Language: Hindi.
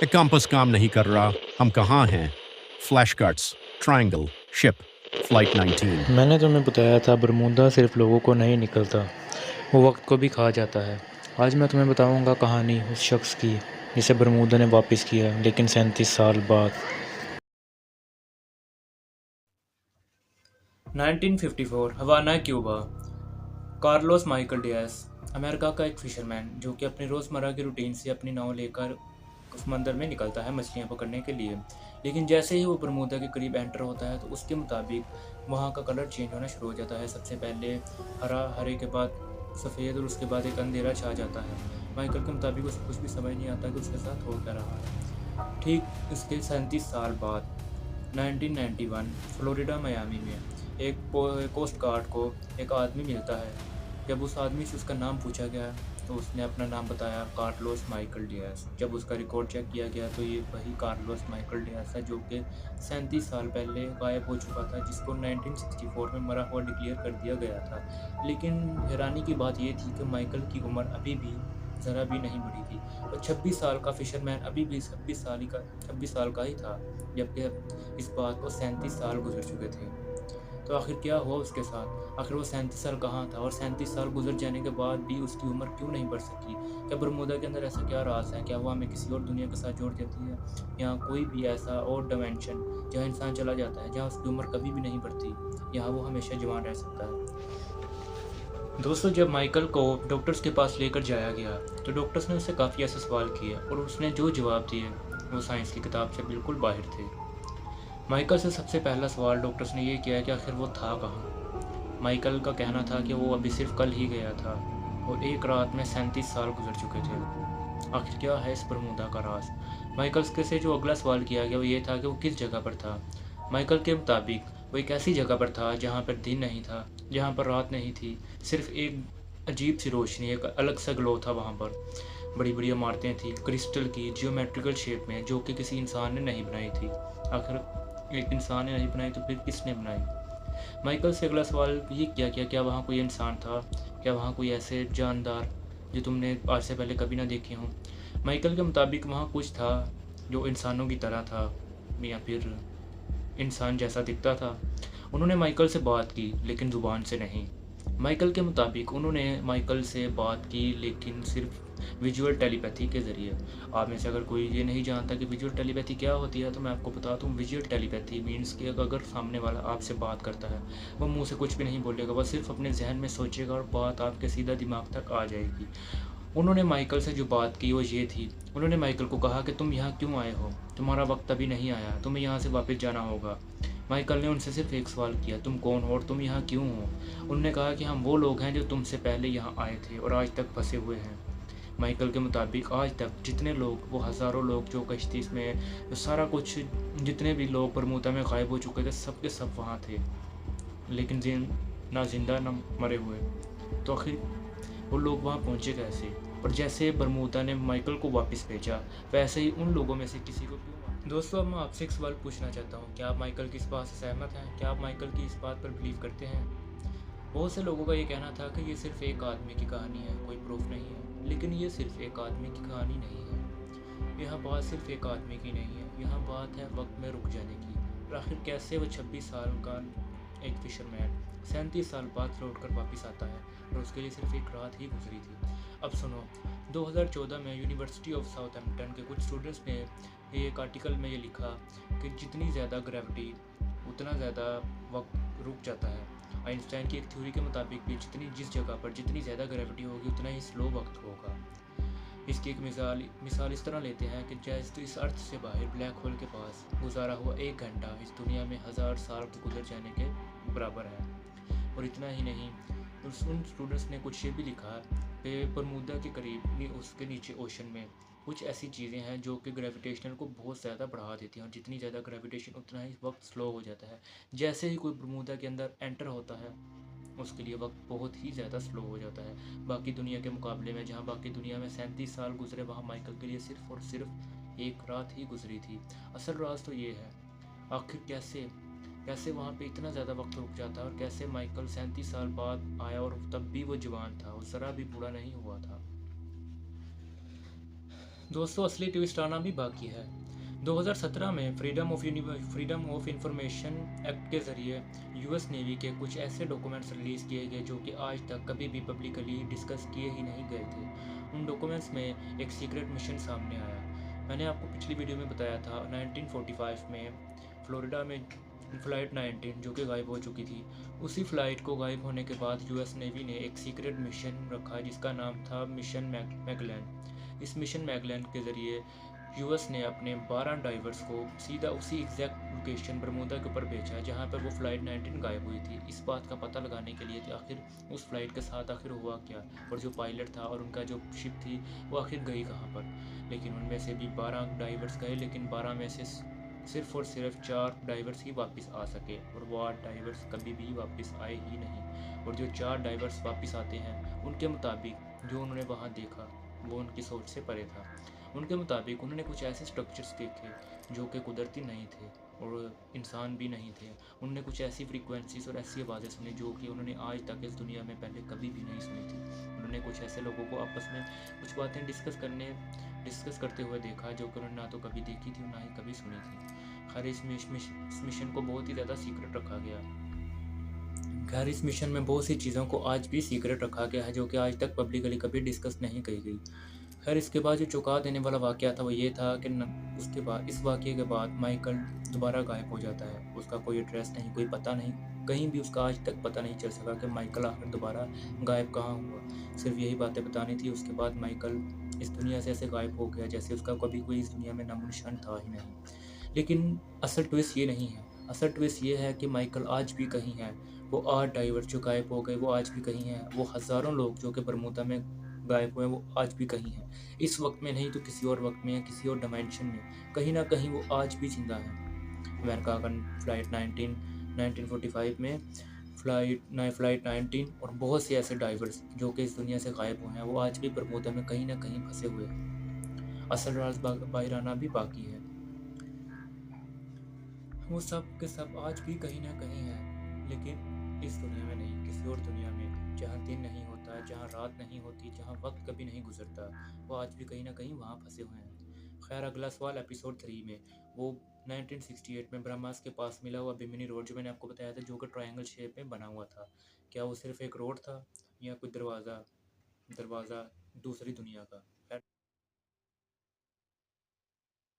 कंपास काम नहीं कर रहा। हम कहाँ हैं? Flash cuts, triangle, ship, flight 19। मैंने तुम्हें बताया था बरमूदा सिर्फ लोगों को नहीं निकलता, वो वक्त को भी खा जाता है। आज मैं तुम्हें बताऊंगा कहानी उस शख्स की जिसे बरमूदा ने वापस किया, लेकिन 37 साल बाद। 1954 Havana Cuba. Carlos Michael Diaz America का एक फिशरमैन जो कि अपनी रोज़मर्रा की रूटीन से अपनी नाव लेकर समंदर में निकलता है मछलियाँ पकड़ने के लिए। लेकिन जैसे ही वो बरमूदा के करीब एंटर होता है तो उसके मुताबिक वहाँ का कलर चेंज होना शुरू हो जाता है। सबसे पहले हरा, हरे के बाद सफ़ेद और उसके बाद एक अंधेरा छा जाता है। माइकल के मुताबिक उसे कुछ भी समझ नहीं आता कि उसके साथ हो क्या रहा है। ठीक इसके 37 साल बाद 1991 फ्लोरिडा मियामी में एक कोस्ट गार्ड को एक आदमी मिलता है। जब उस आदमी से उसका नाम पूछा गया तो उसने अपना नाम बताया, कार्लोस माइकल डियास। जब उसका रिकॉर्ड चेक किया गया तो ये वही कार्लोस माइकल डियास है जो कि 37 साल पहले गायब हो चुका था, जिसको 1964 में मरा हुआ डिक्लेयर कर दिया गया था। लेकिन हैरानी की बात ये थी कि माइकल की उम्र अभी भी ज़रा भी नहीं बढ़ी थी और 26 साल का फिशरमैन अभी भी 26 साल का ही था, जबकि इस बात को 37 साल गुजर चुके थे। तो आखिर क्या हुआ उसके साथ? आखिर वो 37 साल कहाँ था और 37 साल गुजर जाने के बाद भी उसकी उम्र क्यों नहीं बढ़ सकी? क्या बरमूदा के अंदर ऐसा क्या राज है? क्या वो हमें किसी और दुनिया के साथ जोड़ देती है? यहाँ कोई भी ऐसा और डिमेंशन जहाँ इंसान चला जाता है, जहाँ उसकी उम्र कभी भी नहीं बढ़ती, यहाँ वो हमेशा जवान रह सकता है। दोस्तों, जब माइकल को डॉक्टर्स के पास लेकर जाया गया तो डॉक्टर्स ने उससे काफ़ी ऐसे सवाल किए और उसने जो जवाब दिए वो साइंस की किताब से बिल्कुल बाहर थे। माइकल से सबसे पहला सवाल डॉक्टर्स ने ये किया कि आखिर वो था कहाँ। माइकल का कहना था कि वो अभी सिर्फ कल ही गया था और एक रात में 37 साल गुजर चुके थे। आखिर क्या है इस बरमूदा का राज? माइकल के से जो अगला सवाल किया गया वो ये था कि वो किस जगह पर था। माइकल के मुताबिक वो एक ऐसी जगह पर था जहाँ पर दिन नहीं था, जहाँ पर रात नहीं थी, सिर्फ एक अजीब सी रोशनी, एक अलग सा ग्लो था वहाँ पर। बड़ी बड़ी इमारतें थी, क्रिस्टल की, जियोमेट्रिकल शेप में, जो कि किसी इंसान ने नहीं बनाई थी। आखिर एक इंसान ने नहीं बनाई तो फिर किसने बनाई? माइकल से अगला सवाल ये किया गया, क्या वहाँ कोई इंसान था? क्या वहाँ कोई ऐसे जानदार जो तुमने आज से पहले कभी ना देखे हों? माइकल के मुताबिक वहाँ कुछ था जो इंसानों की तरह था या फिर इंसान जैसा दिखता था। उन्होंने माइकल से बात की लेकिन ज़ुबान से नहीं। माइकल के मुताबिक उन्होंने माइकल से बात की लेकिन सिर्फ विजुअल टेलीपैथी के ज़रिए। आप में से अगर कोई ये नहीं जानता कि विजुअल टेलीपैथी क्या होती है तो मैं आपको बता दूँ। विजुअल टेलीपैथी मीन्स कि अगर सामने वाला आपसे बात करता है, वो मुंह से कुछ भी नहीं बोलेगा, वह सिर्फ अपने जहन में सोचेगा और बात आपके सीधा दिमाग तक आ जाएगी। उन्होंने माइकल से जो बात की वो ये थी। उन्होंने माइकल को कहा कि तुम यहाँ क्यों आए हो? तुम्हारा वक्त अभी नहीं आया, तुम्हें यहाँ से वापस जाना होगा। माइकल ने उनसे सिर्फ एक सवाल किया, तुम कौन हो और तुम यहाँ क्यों हो? उन्होंने कहा कि हम वो लोग हैं जो तुमसे पहले यहाँ आए थे और आज तक फंसे हुए हैं। माइकल के मुताबिक आज तक जितने लोग, वो हज़ारों लोग जो कश्ती में सारा कुछ, जितने भी लोग बरमूदा में गायब हो चुके थे, सब के सब वहाँ थे, लेकिन ना जिंदा ना मरे हुए। तो आखिर वो लोग वहाँ पहुँचे कैसे? और जैसे बरमूदा ने माइकल को वापस भेजा, वैसे ही उन लोगों में से किसी को क्यों? दोस्तों, अब मैं आपसे एक सवाल पूछना चाहता हूँ, क्या आप माइकल की इस बात से सहमत हैं? क्या आप माइकल की इस बात पर बिलीव करते हैं? बहुत से लोगों का ये कहना था कि ये सिर्फ एक आदमी की कहानी है, कोई प्रूफ नहीं है। लेकिन ये सिर्फ एक आदमी की कहानी नहीं है। यहाँ बात सिर्फ एक आदमी की नहीं है, यहाँ बात है वक्त में रुक जाने की। और आखिर कैसे वो 26 साल का एक फिशरमैन 37 साल बाद लौट कर वापस आता है और उसके लिए सिर्फ एक रात ही गुजरी थी। अब सुनो, 2014 में यूनिवर्सिटी ऑफ साउथहैम्पटन के कुछ स्टूडेंट्स ने एक आर्टिकल में ये लिखा कि जितनी ज़्यादा ग्रेविटी उतना ज़्यादा वक्त रुक जाता है। आइंस्टाइन की एक थ्योरी के मुताबिक भी जिस जगह पर जितनी ज़्यादा ग्रेविटी होगी उतना ही स्लो वक्त होगा। इसकी एक मिसाल इस तरह लेते हैं कि जैसे तो इस अर्थ से बाहर ब्लैक होल के पास गुजारा हुआ 1 घंटा इस दुनिया में 1000 साल के गुजर जाने के बराबर है। और इतना ही नहीं, उन स्टूडेंट्स ने कुछ ये भी लिखा कि बरमूदा के करीब उसके नीचे ओशन में कुछ ऐसी चीज़ें हैं जो कि ग्रेविटेशनल को बहुत ज़्यादा बढ़ा देती हैं और जितनी ज़्यादा ग्रेविटेशन उतना ही वक्त स्लो हो जाता है। जैसे ही कोई बरमूदा के अंदर एंटर होता है उसके लिए वक्त बहुत ही ज़्यादा स्लो हो जाता है बाकी दुनिया के मुकाबले में। जहाँ बाकी दुनिया में 37 साल गुजरे, वहाँ माइकल के लिए सिर्फ और सिर्फ एक रात ही गुजरी थी। असल राज तो ये है, आखिर कैसे वहाँ पे इतना ज़्यादा वक्त रुक जाता है और कैसे माइकल 37 साल बाद आया और तब भी वो जवान था और ज़रा भी बूढ़ा नहीं हुआ था। दोस्तों असली ट्विस्ट आना भी बाकी है। 2017 में फ्रीडम ऑफ इंफॉर्मेशन एक्ट के ज़रिए यूएस नेवी के कुछ ऐसे डॉक्यूमेंट्स रिलीज़ किए गए जो कि आज तक कभी भी पब्लिकली डिस्कस किए ही नहीं गए थे। उन डॉक्यूमेंट्स में एक सीक्रेट मिशन सामने आया। मैंने आपको पिछली वीडियो में बताया था 1945 में फ्लोरिडा में फ़्लाइट 19 जो कि गायब हो चुकी थी। उसी फ़्लाइट को गायब होने के बाद यूएस नेवी ने एक सीक्रेट मिशन रखा जिसका नाम था मिशन मैगलेन। इस मिशन मैगलेन के ज़रिए यूएस ने अपने 12 डाइवर्स को सीधा उसी एग्जैक्ट लोकेशन बरमूदा के ऊपर भेजा जहां पर वो फ़्लाइट 19 गायब हुई थी। इस बात का पता लगाने के लिए कि आखिर उस फ़्लाइट के साथ आखिर हुआ क्या और जो पायलट था और उनका जो शिप थी वो आखिर गई कहाँ पर। लेकिन उनमें से भी 12 डाइवर्स गए, लेकिन 12 में से सिर्फ और सिर्फ 4 डाइवर्स ही वापस आ सके और वो 8 डाइवर्स कभी भी वापस आए ही नहीं। और जो 4 डाइवर्स वापस आते हैं उनके मुताबिक जो उन्होंने वहाँ देखा वो उनकी सोच से परे था। उनके मुताबिक उन्होंने कुछ ऐसे स्ट्रक्चर्स देखे जो कि कुदरती नहीं थे और इंसान भी नहीं थे। उन्होंने कुछ ऐसी फ्रीक्वेंसीज और ऐसी आवाज़ें सुनी जो कि उन्होंने आज तक इस दुनिया में पहले कभी भी नहीं सुनी थी। उन्होंने कुछ ऐसे लोगों को आपस में कुछ बातें डिस्कस करते हुए देखा जो कि उन्होंने ना तो कभी देखी थी और ना ही कभी सुनी थी। खैर इस मिशन को बहुत ही ज़्यादा सीक्रेट रखा गया। खैर इस मिशन में बहुत सी चीज़ों को आज भी सीक्रेट रखा गया है जो कि आज तक पब्लिकली कभी डिस्कस नहीं की गई। खैर इसके बाद जो चौंका देने वाला वाक़या था वो ये था कि उसके बाद इस वाक़ये के बाद माइकल दोबारा गायब हो जाता है। उसका कोई एड्रेस नहीं, कोई पता नहीं, कहीं भी उसका आज तक पता नहीं चल सका कि माइकल आखिर दोबारा गायब कहाँ हुआ। सिर्फ यही बातें बतानी थी। उसके बाद माइकल इस दुनिया से ऐसे गायब हो गया जैसे उसका कभी कोई इस दुनिया में नामो निशान था ही नहीं। लेकिन असल ट्विस्ट ये नहीं है। असल ट्विस्ट ये है कि माइकल आज भी कहीं है। वो 8 डाइवर्स जो गायब हो गए वो आज भी कहीं हैं। वो हज़ारों लोग जो कि बरमूदा में गायब हुए हैं वो आज भी कहीं हैं। इस वक्त में नहीं तो किसी और वक्त में या किसी और डायमेंशन में कहीं ना कहीं वो आज भी जिंदा है। अमेरिका का फ़्लाइट 1945 में फ़्लाइट 19 और बहुत से ऐसे डाइवर्स जो कि इस दुनिया से गायब हुए हैं वो आज भी बरमूदा में कहीं ना कहीं फंसे हुए हैं। असल राज बाहर आना भी बाकी है। वो सब के सब आज भी कहीं ना कहीं है, लेकिन इस दुनिया में नहीं, किसी और दुनिया में जहाँ दिन नहीं होता, जहाँ रात नहीं होती, जहाँ वक्त कभी नहीं गुजरता, वो आज भी कहीं ना कहीं वहाँ फंसे हुए हैं। खैर अगला सवाल एपिसोड 3 में वो 1968 में ब्रह्मास के पास मिला हुआ बिमिनी रोड जो मैंने आपको बताया था जो कि ट्रायंगल शेप में बना हुआ था, क्या वो सिर्फ एक रोड था या कोई दरवाज़ा दरवाज़ा दूसरी दुनिया का।